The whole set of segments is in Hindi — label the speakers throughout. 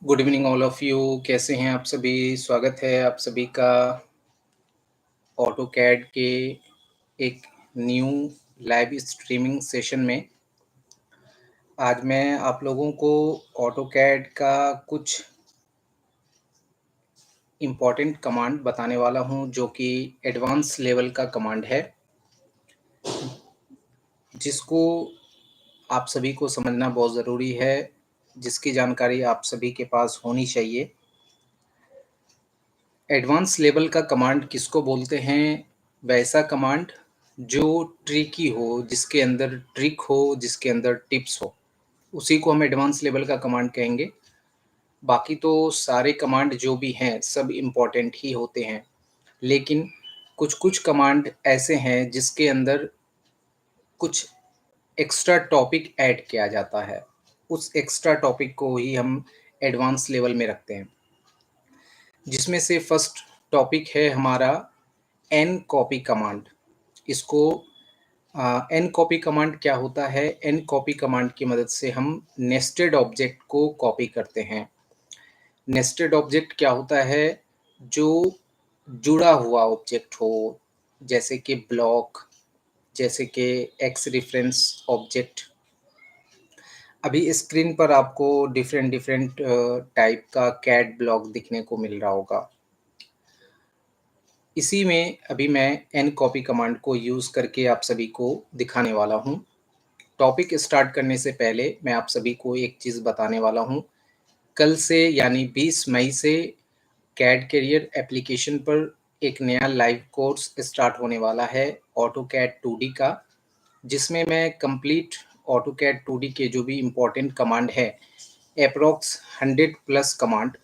Speaker 1: Good evening all of you. कैसे हैं आप सभी? स्वागत है आप सभी का ऑटोकैड के एक न्यू लाइव स्ट्रीमिंग सेशन में। आज मैं आप लोगों को ऑटोकैड का कुछ इम्पॉर्टेंट कमांड बताने वाला हूं, जो कि एडवांस लेवल का कमांड है, जिसको आप सभी को समझना बहुत ज़रूरी है, जिसकी जानकारी आप सभी के पास होनी चाहिए। एडवांस लेवल का कमांड किसको बोलते हैं? वैसा कमांड जो ट्रिकी हो, जिसके अंदर ट्रिक हो, जिसके अंदर टिप्स हो, उसी को हम एडवांस लेवल का कमांड कहेंगे। बाकी तो सारे कमांड जो भी हैं सब इम्पोर्टेंट ही होते हैं, लेकिन कुछ-कुछ कमांड ऐसे हैं जिसके अंदर कुछ एक्स्ट्रा टॉपिक ऐड किया जाता है। उस एक्स्ट्रा टॉपिक को ही हम एडवांस लेवल में रखते हैं, जिसमें से फर्स्ट टॉपिक है हमारा एन कॉपी कमांड। इसको एन कॉपी कमांड क्या होता है? एन कॉपी कमांड की मदद से हम नेस्टेड ऑब्जेक्ट को कॉपी करते हैं। नेस्टेड ऑब्जेक्ट क्या होता है? जो जुड़ा हुआ ऑब्जेक्ट हो, जैसे कि ब्लॉक, जैसे कि एक्स रेफरेंस ऑब्जेक्ट। अभी स्क्रीन पर आपको डिफरेंट डिफरेंट टाइप का कैड ब्लॉक दिखने को मिल रहा होगा। इसी में अभी मैं एन कॉपी कमांड को यूज़ करके आप सभी को दिखाने वाला हूँ। टॉपिक स्टार्ट करने से पहले मैं आप सभी को एक चीज़ बताने वाला हूँ। कल से यानी 20 मई से कैड कैरियर एप्लीकेशन पर एक नया लाइव कोर्स स्टार्ट होने वाला है ऑटोकैड 2D का, जिसमें मैं कंप्लीट ऑटोकैड 2D के जो भी इम्पोर्टेंट कमांड है, अप्रॉक्स 100 प्लस कमांड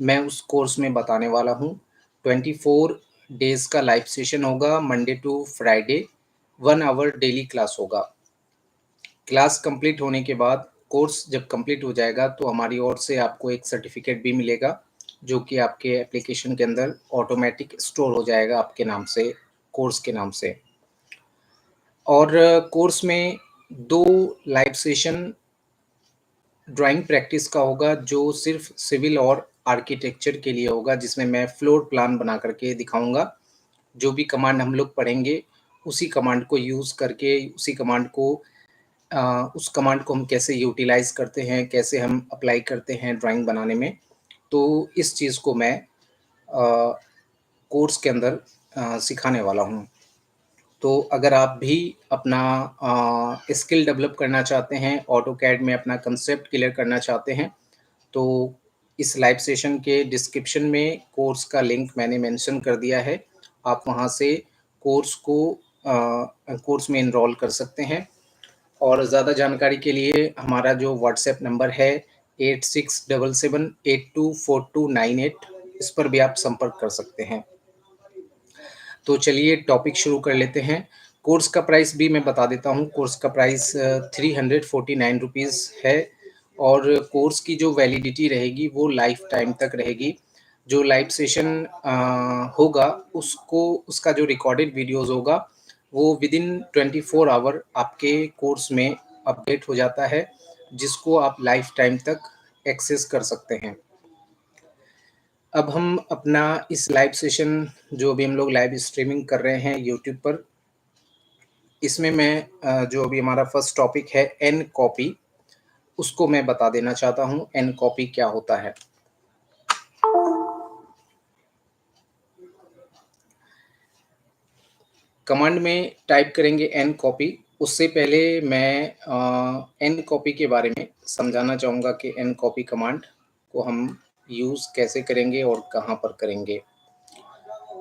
Speaker 1: मैं उस कोर्स में बताने वाला हूँ। 24 डेज़ का लाइव सेशन होगा, Monday to Friday, 1 hour daily class होगा। क्लास कंप्लीट होने के बाद, कोर्स जब कंप्लीट हो जाएगा, तो हमारी ओर से आपको एक सर्टिफिकेट भी मिलेगा, जो कि आपके एप्लीकेशन के अंदर ऑटोमेटिक स्टोर हो जाएगा आपके नाम से, कोर्स के नाम से। और कोर्स में 2 लाइव सेशन ड्राइंग प्रैक्टिस का होगा, जो सिर्फ सिविल और आर्किटेक्चर के लिए होगा, जिसमें मैं फ्लोर प्लान बना करके दिखाऊंगा। जो भी कमांड हम लोग पढ़ेंगे, उसी कमांड को यूज़ करके, उसी कमांड को उस कमांड को हम कैसे यूटिलाइज़ करते हैं, कैसे हम अप्लाई करते हैं ड्राइंग बनाने में। तो इस चीज़ को मैं कोर्स के अंदर सिखाने वाला हूँ। तो अगर आप भी अपना स्किल डेवलप करना चाहते हैं, ऑटोकैड में अपना कंसेप्ट क्लियर करना चाहते हैं, तो इस लाइव सेशन के डिस्क्रिप्शन में कोर्स का लिंक मैंने मेंशन कर दिया है। आप वहाँ से कोर्स में एनरोल कर सकते हैं। और ज़्यादा जानकारी के लिए हमारा जो व्हाट्सएप नंबर है 8677824298, इस पर भी आप संपर्क कर सकते हैं। तो चलिए टॉपिक शुरू कर लेते हैं। कोर्स का प्राइस भी मैं बता देता हूँ। कोर्स का प्राइस 349 रुपीज़ है, और कोर्स की जो वैलिडिटी रहेगी वो लाइफ टाइम तक रहेगी। जो लाइव सेशन होगा, उसको उसका जो रिकॉर्डेड वीडियोज़ होगा, वो विदिन 24 आवर आपके कोर्स में अपडेट हो जाता है, जिसको आप लाइफ टाइम तक एक्सेस कर सकते हैं। अब हम अपना इस लाइव सेशन, जो अभी हम लोग लाइव स्ट्रीमिंग कर रहे हैं यूट्यूब पर, इसमें मैं जो अभी हमारा फर्स्ट टॉपिक है एन कॉपी, उसको मैं बता देना चाहता हूँ एन कॉपी क्या होता है। कमांड में टाइप करेंगे एन कॉपी। उससे पहले मैं एन कॉपी के बारे में समझाना चाहूँगा कि एन कॉपी कमांड को हम यूज़ कैसे करेंगे और कहाँ पर करेंगे।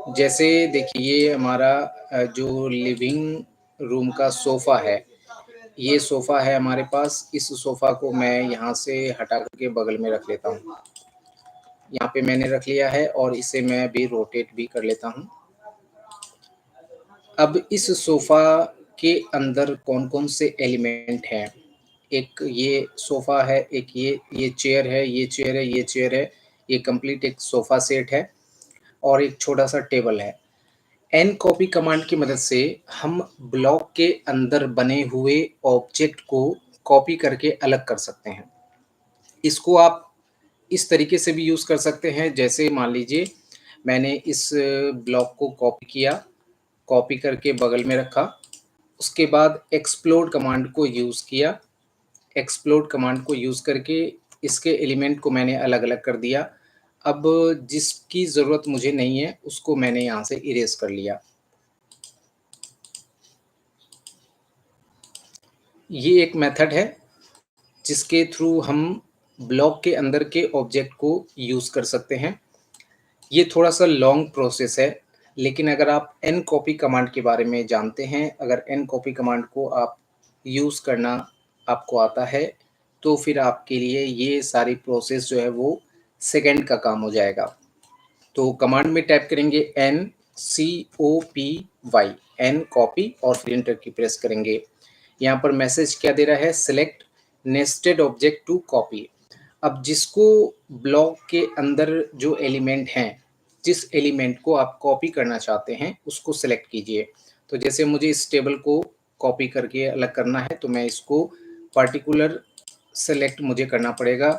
Speaker 1: जैसे देखिए, ये हमारा जो लिविंग रूम का सोफ़ा है, ये सोफ़ा है हमारे पास। इस सोफ़ा को मैं यहाँ से हटा करके बगल में रख लेता हूँ। यहाँ पे मैंने रख लिया है, और इसे मैं अभी रोटेट भी कर लेता हूँ। अब इस सोफ़ा के अंदर कौन-कौन से एलिमेंट हैं? एक ये सोफ़ा है, एक ये चेयर है, ये चेयर है, ये चेयर है। ये कंप्लीट एक सोफ़ा सेट है, और एक छोटा-सा टेबल है। एन कॉपी कमांड की मदद से हम ब्लॉक के अंदर बने हुए ऑब्जेक्ट को कॉपी करके अलग कर सकते हैं। इसको आप इस तरीके से भी यूज़ कर सकते हैं, जैसे मान लीजिए मैंने इस ब्लॉक को कॉपी किया, कॉपी करके बगल में रखा, उसके बाद एक्सप्लोड कमांड को यूज़ किया, एक्सप्लोड कमांड को यूज़ करके इसके एलिमेंट को मैंने अलग-अलग कर दिया। अब जिसकी ज़रूरत मुझे नहीं है, उसको मैंने यहाँ से इरेज़ कर लिया। ये एक मेथड है, जिसके थ्रू हम ब्लॉक के अंदर के ऑब्जेक्ट को यूज़ कर सकते हैं। ये थोड़ा-सा लॉन्ग प्रोसेस है, लेकिन अगर आप एनकॉपी कमांड के बारे में जानते हैं, अगर एनकॉपी कमांड को आप यूज़ करना आपको आता है, तो फिर आपके लिए ये सारी प्रोसेस जो है वो सेकंड का काम हो जाएगा। तो कमांड में टाइप करेंगे NCOPY, एन कॉपी और फिर एंटर की प्रेस करेंगे। यहाँ पर मैसेज क्या दे रहा है, select nested object to copy. अब जिसको ब्लॉक के अंदर जो एलिमेंट हैं, जिस एलिमेंट को आप कॉपी करना चाहते हैं, उसको सेलेक्ट कीजिए। तो जैसे मुझे इस टेबल को कॉपी करके अलग करना है, तो मैं इसको पार्टिकुलर सेलेक्ट मुझे करना पड़ेगा।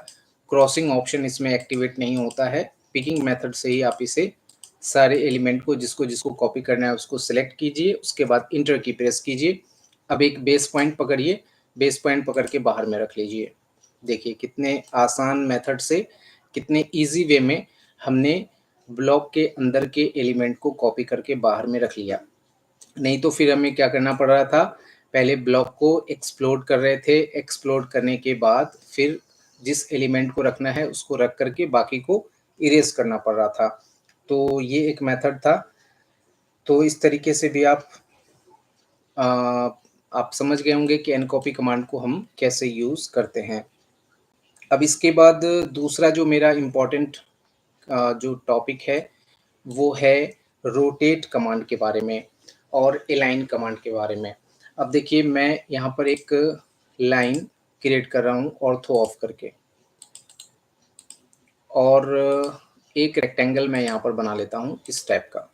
Speaker 1: क्रॉसिंग ऑप्शन इसमें एक्टिवेट नहीं होता है। पिकिंग मेथड से ही आप इसे सारे एलिमेंट को जिसको कॉपी करना है उसको सेलेक्ट कीजिए, उसके बाद इंटर की प्रेस कीजिए। अब एक बेस पॉइंट पकड़िए, बेस पॉइंट पकड़ के बाहर में रख लीजिए। देखिए कितने आसान मेथड से, कितने ईज़ी वे में हमने ब्लॉक के अंदर के एलिमेंट को कॉपी करके बाहर में रख लिया। नहीं तो फिर हमें क्या करना पड़ रहा था, पहले ब्लॉक को एक्सप्लोड कर रहे थे, एक्सप्लोड करने के बाद फिर जिस एलिमेंट को रखना है उसको रख करके बाकी को इरेज़ करना पड़ रहा था। तो ये एक मेथड था। तो इस तरीके से भी अ, आप समझ गए होंगे कि एनकॉपी कमांड को हम कैसे यूज़ करते हैं। अब इसके बाद दूसरा जो मेरा इम्पोर्टेंट जो टॉपिक है, वो है रोटेट कमांड के बारे में और अलाइन कमांड के बारे में। अब देखिए मैं यहाँ पर एक लाइन क्रिएट कर रहा हूँ ऑर्थो ऑफ करके, और एक रेक्टेंगल मैं यहाँ पर बना लेता हूँ इस टाइप का।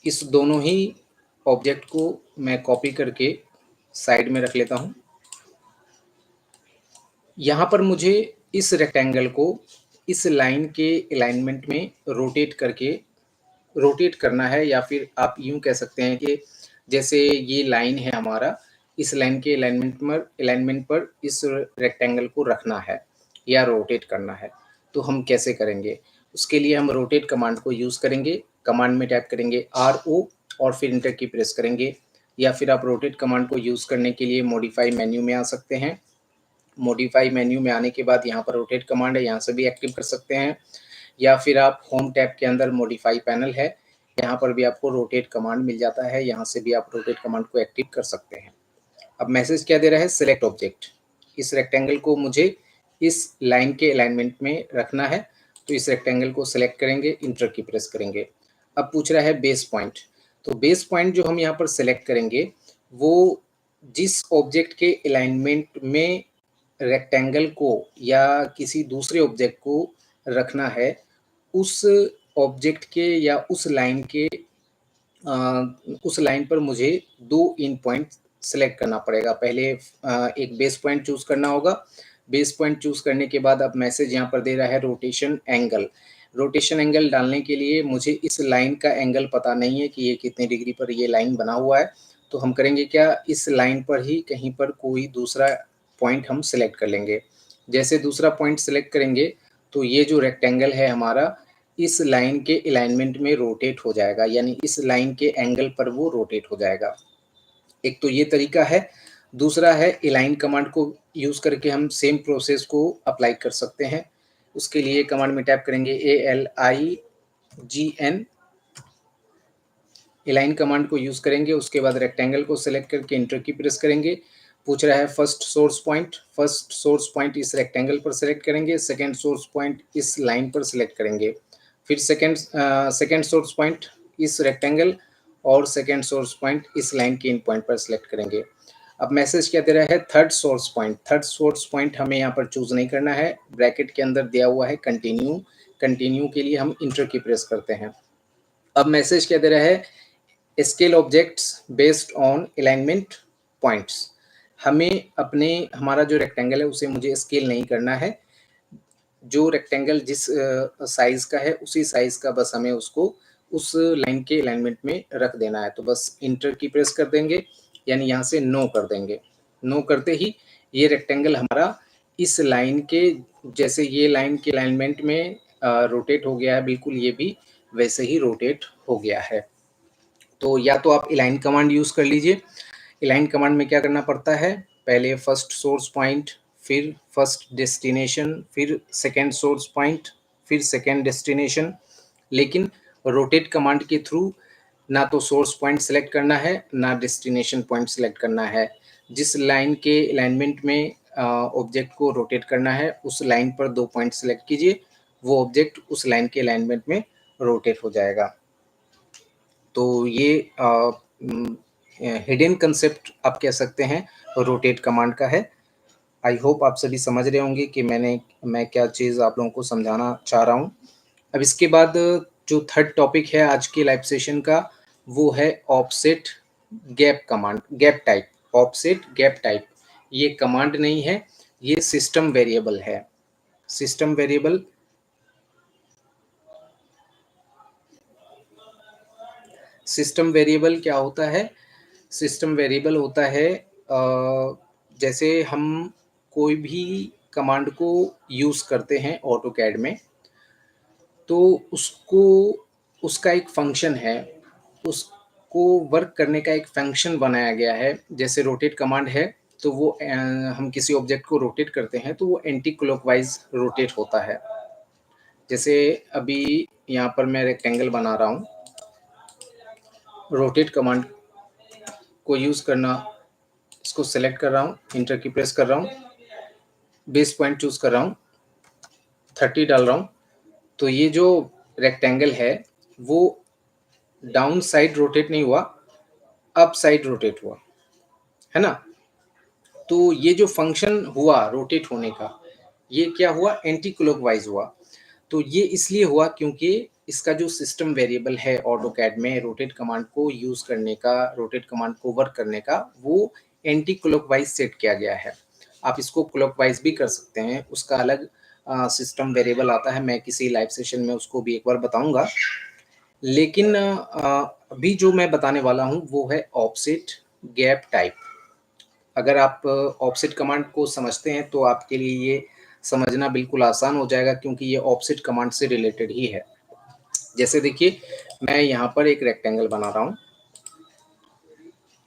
Speaker 1: इस दोनों ही ऑब्जेक्ट को मैं कॉपी करके साइड में रख लेता हूँ। यहाँ पर मुझे इस रेक्टेंगल को इस लाइन के अलाइनमेंट में रोटेट करना है, या फिर आप यूँ कह सकते हैं कि जैसे ये लाइन है हमारा, इस लाइन के अलाइनमेंट पर इस रेक्टेंगल को रखना है या रोटेट करना है। तो हम कैसे करेंगे? उसके लिए हम रोटेट कमांड को यूज़ करेंगे। कमांड में टाइप करेंगे RO और फिर एंटर की प्रेस करेंगे, या फिर आप रोटेट कमांड को यूज़ करने के लिए मॉडिफाई मेन्यू में आ सकते हैं। मॉडिफाई मेन्यू में आने के बाद यहाँ पर रोटेट कमांड है, यहाँ से भी एक्टिव कर सकते हैं, या फिर आप होम टैब के अंदर मॉडिफाई पैनल है, यहाँ पर भी आपको रोटेट कमांड मिल जाता है, यहाँ से भी आप रोटेट कमांड को एक्टिव कर सकते हैं। अब मैसेज क्या दे रहा है, सिलेक्ट ऑब्जेक्ट। इस रेक्टेंगल को मुझे इस लाइन के अलाइनमेंट में रखना है, तो इस रेक्टेंगल को सिलेक्ट करेंगे, इंटर की प्रेस करेंगे। अब पूछ रहा है बेस पॉइंट। तो बेस पॉइंट जो हम यहाँ पर सिलेक्ट करेंगे, वो जिस ऑब्जेक्ट के अलाइनमेंट में रेक्टेंगल को या किसी दूसरे ऑब्जेक्ट को रखना है, उस ऑब्जेक्ट के या उस लाइन पर मुझे 2 इन पॉइंट सेलेक्ट करना पड़ेगा। पहले एक बेस पॉइंट चूज़ करना होगा। बेस पॉइंट चूज़ करने के बाद अब मैसेज यहाँ पर दे रहा है रोटेशन एंगल। रोटेशन एंगल डालने के लिए मुझे इस लाइन का एंगल पता नहीं है कि ये कितने डिग्री पर ये लाइन बना हुआ है। तो हम करेंगे क्या, इस लाइन पर ही कहीं पर कोई दूसरा पॉइंट हम सेलेक्ट कर लेंगे। जैसे दूसरा पॉइंट सेलेक्ट करेंगे, तो ये जो रेक्टेंगल है हमारा, इस लाइन के अलाइनमेंट में रोटेट हो जाएगा, यानी इस लाइन के एंगल पर वो रोटेट हो जाएगा। एक तो ये तरीका है। दूसरा है अलाइन कमांड को यूज़ करके हम सेम प्रोसेस को अप्लाई कर सकते हैं। उसके लिए कमांड में टाइप करेंगे ALIGN, अलाइन कमांड को यूज़ करेंगे। उसके बाद रेक्टेंगल को सेलेक्ट करके इंटर की प्रेस करेंगे। पूछ रहा है फर्स्ट सोर्स पॉइंट इस रेक्टेंगल पर सेलेक्ट करेंगे, सेकंड सोर्स पॉइंट इस लाइन पर सेलेक्ट करेंगे, फिर सेकंड सोर्स पॉइंट इस रेक्टेंगल और सेकंड सोर्स पॉइंट इस लाइन के इन पॉइंट पर सेलेक्ट करेंगे। अब मैसेज क्या दे रहा है, थर्ड सोर्स पॉइंट हमें यहाँ पर चूज़ नहीं करना है। ब्रैकेट के अंदर दिया हुआ है कंटिन्यू के लिए हम इंटर की प्रेस करते हैं। अब मैसेज क्या दे रहा है, scale objects based on alignment points. हमारा जो रेक्टेंगल है उसे मुझे स्केल नहीं करना है। जो रेक्टेंगल जिस साइज़ का है उसी साइज़ का बस हमें उसको उस लाइन के अलाइनमेंट में रख देना है। तो बस इंटर की प्रेस कर देंगे, यानी यहाँ से नो कर देंगे। नो करते ही ये रेक्टेंगल हमारा इस लाइन के जैसे ये लाइन के अलाइनमेंट में रोटेट हो गया है, बिल्कुल ये भी वैसे ही रोटेट हो गया है। तो या तो आप अलाइन कमांड यूज़ कर लीजिए। अलाइन कमांड में क्या करना पड़ता है, पहले फर्स्ट सोर्स पॉइंट, फिर फर्स्ट डेस्टिनेशन, फिर सेकंड सोर्स पॉइंट, फिर सेकंड डेस्टिनेशन। लेकिन रोटेट कमांड के थ्रू ना तो सोर्स पॉइंट सेलेक्ट करना है, ना डेस्टिनेशन पॉइंट सेलेक्ट करना है। जिस लाइन के अलाइनमेंट में ऑब्जेक्ट को रोटेट करना है, उस लाइन पर 2 पॉइंट सेलेक्ट कीजिए, वो ऑब्जेक्ट उस लाइन के अलाइनमेंट में रोटेट हो जाएगा। तो ये हिडन कंसेप्ट आप कह सकते हैं रोटेट कमांड का है। आई होप आप सभी समझ रहे होंगे कि मैं क्या चीज़ आप लोगों को समझाना चाह रहा हूँ। अब इसके बाद जो थर्ड टॉपिक है आज के लाइव सेशन का, वो है offset gap command, gap type. Offset gap type ये कमांड नहीं है, ये सिस्टम वेरिएबल है। सिस्टम वेरिएबल सिस्टम वेरिएबल क्या होता है? सिस्टम वेरिएबल होता है जैसे हम कोई भी कमांड को यूज़ करते हैं ऑटोकैड में, तो उसको उसका एक फंक्शन है, उसको वर्क करने का एक फंक्शन बनाया गया है। जैसे रोटेट कमांड है, तो वो हम किसी ऑब्जेक्ट को रोटेट करते हैं तो वो एंटी क्लॉकवाइज रोटेट होता है। जैसे अभी यहाँ पर मैं रेक्टेंगल बना रहा हूँ, रोटेट कमांड को यूज़ करना, इसको सेलेक्ट कर रहा हूँ, इंटर की प्रेस कर रहा हूँ, बेस पॉइंट चूज़ कर रहा हूँ, 30 डाल रहा हूँ, तो ये जो रेक्टेंगल है वो डाउन साइड रोटेट नहीं हुआ, अप साइड रोटेट हुआ, है ना? तो ये जो फंक्शन हुआ रोटेट होने का, ये क्या हुआ, एंटी क्लॉकवाइज हुआ। तो ये इसलिए हुआ क्योंकि इसका जो सिस्टम वेरिएबल है ऑटोकैड में रोटेट कमांड को यूज़ करने का, रोटेट कमांड को वर्क करने का, वो एंटी क्लॉकवाइज सेट किया गया है। आप इसको क्लॉकवाइज भी कर सकते हैं, उसका अलग सिस्टम वेरिएबल आता है, मैं किसी लाइव सेशन में उसको भी एक बार बताऊंगा। लेकिन अभी जो मैं बताने वाला हूँ वो है ऑफसेट गैप टाइप। अगर आप ऑफसेट कमांड को समझते हैं तो आपके लिए ये समझना बिल्कुल आसान हो जाएगा, क्योंकि ये ऑफसेट कमांड से रिलेटेड ही है। जैसे देखिए, मैं यहाँ पर एक रेक्टेंगल बना रहा हूँ,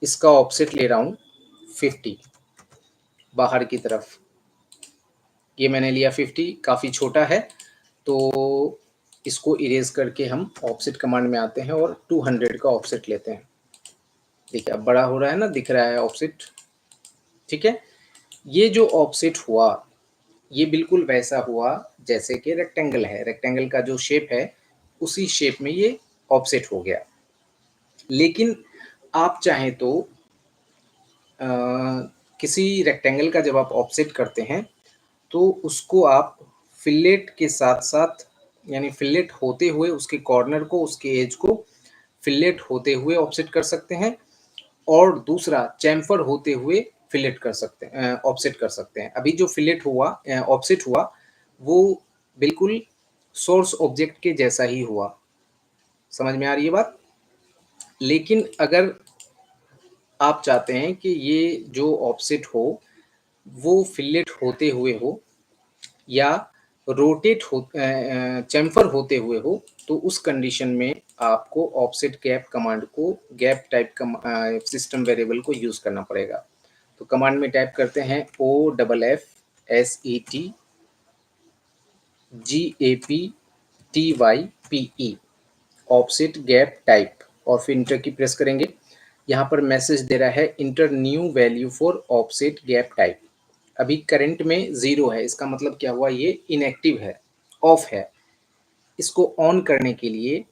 Speaker 1: इसका ऑफसेट ले रहा हूँ 50 बाहर की तरफ। ये मैंने लिया 50, काफ़ी छोटा है, तो इसको इरेज करके हम ऑफसेट कमांड में आते हैं और 200 का ऑफसेट लेते हैं। देखिए अब बड़ा हो रहा है ना, दिख रहा है ऑफसेट, ठीक है। ये जो ऑफसेट हुआ, ये बिल्कुल वैसा हुआ जैसे कि रेक्टेंगल है, रेक्टेंगल का जो शेप है उसी शेप में ये ऑफसेट हो गया। लेकिन आप चाहें तो अ, किसी रेक्टेंगल का जब आप ऑफसेट करते हैं तो उसको आप फिलेट के साथ साथ, यानी फिलेट होते हुए उसके कॉर्नर को, उसके एज को फिलेट होते हुए ऑफसेट कर सकते हैं, और दूसरा चैम्फर होते हुए फिलेट कर सकते हैं, ऑफसेट कर सकते हैं। अभी जो फिलेट हुआ, ऑफसेट हुआ, वो बिल्कुल सोर्स ऑब्जेक्ट के जैसा ही हुआ। समझ में आ रही है बात? लेकिन अगर आप चाहते हैं कि ये जो ऑफसेट हो वो फिलेट होते हुए हो या रोटेट हो, चैम्फर होते हुए हो, तो उस कंडीशन में आपको ऑफसेट गैप कमांड को, गैप टाइप सिस्टम वेरिएबल को यूज़ करना पड़ेगा। तो कमांड में टाइप करते हैं OFFSET ऑफसेट गैप टाइप, और फिर इंटर की प्रेस करेंगे। यहाँ पर मैसेज दे रहा है inter new value for offset gap type. अभी करंट में 0 है, इसका मतलब क्या हुआ, ये इनएक्टिव है, ऑफ है। इसको ऑन करने के लिए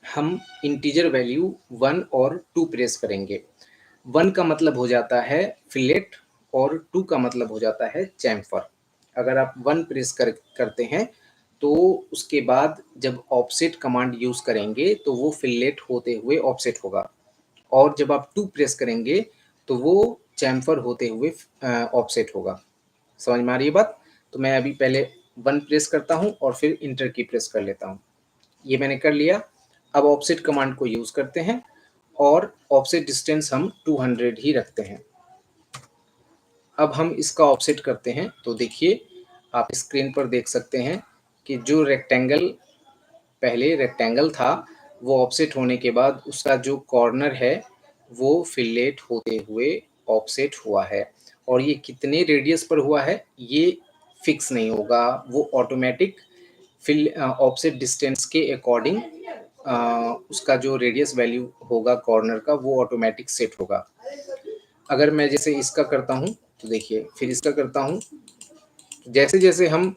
Speaker 1: हम इंटीजर वैल्यू 1 और 2 प्रेस करेंगे। 1 का मतलब हो जाता है फिलेट और 2 का मतलब हो जाता है चैम्फर। अगर आप 1 प्रेस करते हैं तो उसके बाद जब ऑफसेट कमांड यूज़ करेंगे तो वो फिलेट होते हुए ऑफसेट होगा, और जब आप 2 प्रेस करेंगे तो वो चैम्फर होते हुए ऑफसेट होगा। समझ में आ रही है बात? तो मैं अभी पहले 1 प्रेस करता हूँ और फिर इंटर की प्रेस कर लेता हूँ। ये मैंने कर लिया। अब ऑफसेट कमांड को यूज़ करते हैं और ऑफसेट डिस्टेंस हम 200 ही रखते हैं। अब हम इसका ऑफसेट करते हैं तो देखिए आप स्क्रीन पर देख सकते हैं कि जो रेक्टेंगल पहले रेक्टेंगल था वो ऑफसेट होने के बाद उसका जो कॉर्नर है वो फिलेट होते हुए ऑफसेट हुआ है। और ये कितने रेडियस पर हुआ है ये फिक्स नहीं होगा, वो ऑटोमेटिक फिल ऑफसेट डिस्टेंस के अकॉर्डिंग उसका जो रेडियस वैल्यू होगा कॉर्नर का वो ऑटोमेटिक सेट होगा। अगर मैं जैसे इसका करता हूँ तो देखिए फिर इसका करता हूँ, जैसे जैसे हम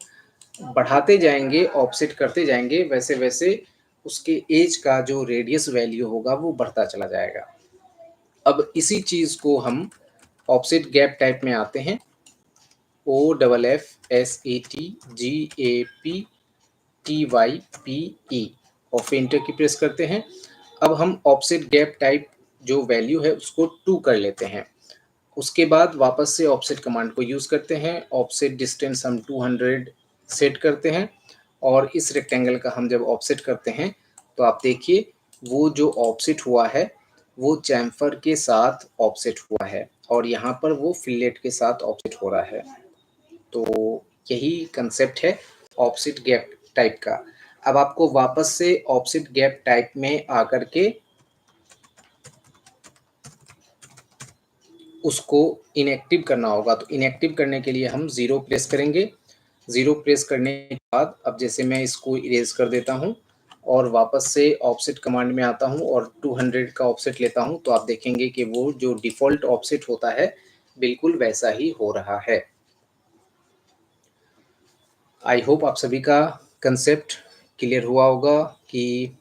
Speaker 1: बढ़ाते जाएंगे ऑफसेट करते जाएंगे वैसे वैसे उसके एज का जो रेडियस वैल्यू होगा वो बढ़ता चला जाएगा। अब इसी चीज़ को हम ऑफसेट गैप टाइप में आते हैं, OFFSATGAPTYPE और फिर इंटर की प्रेस करते हैं। अब हम ऑफसेट गैप टाइप जो वैल्यू है उसको 2 कर लेते हैं। उसके बाद वापस से ऑफसेट कमांड को यूज़ करते हैं, ऑफसेट डिस्टेंस हम 200 सेट करते हैं और इस रेक्टेंगल का हम जब ऑफसेट करते हैं तो आप देखिए वो जो ऑफसेट हुआ है वो चैम्फर के साथ ऑफसेट हुआ है और यहाँ पर वो फिलेट के साथ ऑफसेट हो रहा है। तो यही कंसेप्ट है ऑफसेट गैप टाइप का। अब आपको वापस से ऑफसेट गैप टाइप में आकर के उसको इनएक्टिव करना होगा। तो इनएक्टिव करने के लिए हम 0 प्रेस करेंगे। 0 प्रेस करने के बाद अब जैसे मैं इसको इरेज कर देता हूँ और वापस से ऑफसेट कमांड में आता हूँ और 200 का ऑफसेट लेता हूँ तो आप देखेंगे कि वो जो डिफ़ॉल्ट ऑफसेट होता है बिल्कुल वैसा ही हो रहा है। आई होप आप सभी का कंसेप्ट क्लियर हुआ होगा कि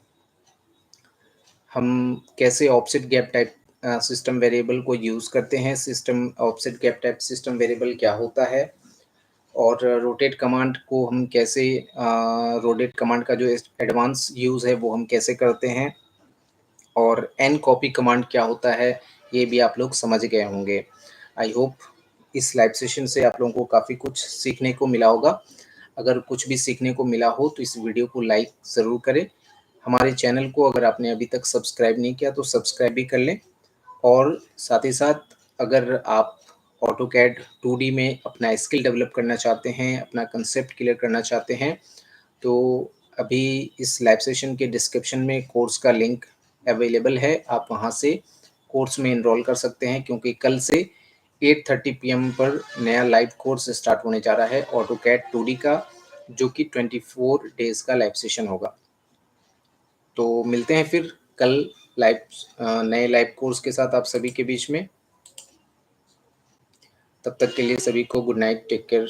Speaker 1: हम कैसे offset gap type system variable को यूज़ करते हैं। System offset gap type system variable क्या होता है और रोटेट कमांड को हम कैसे रोटेट कमांड का जो एडवांस यूज़ है वो हम कैसे करते हैं और एन कॉपी कमांड क्या होता है ये भी आप लोग समझ गए होंगे। आई होप इस लाइव सेशन से आप लोगों को काफ़ी कुछ सीखने को मिला होगा। अगर कुछ भी सीखने को मिला हो तो इस वीडियो को लाइक ज़रूर करें। हमारे चैनल को अगर आपने अभी तक सब्सक्राइब नहीं किया तो सब्सक्राइब भी कर लें और साथ ही साथ अगर आप ऑटोकैड 2D में अपना स्किल डेवलप करना चाहते हैं, अपना कंसेप्ट क्लियर करना चाहते हैं तो अभी इस लाइव सेशन के डिस्क्रिप्शन में कोर्स का लिंक अवेलेबल है। आप वहां से कोर्स में इनरोल कर सकते हैं क्योंकि कल से 8:30 PM पर नया लाइव कोर्स स्टार्ट होने जा रहा है ऑटोकैड 2D का, जो कि 24 डेज़ का लाइव सेशन होगा। तो मिलते हैं फिर कल नए लाइव कोर्स के साथ आप सभी के बीच में। तब तक के लिए सभी को गुड नाइट, टेक केयर।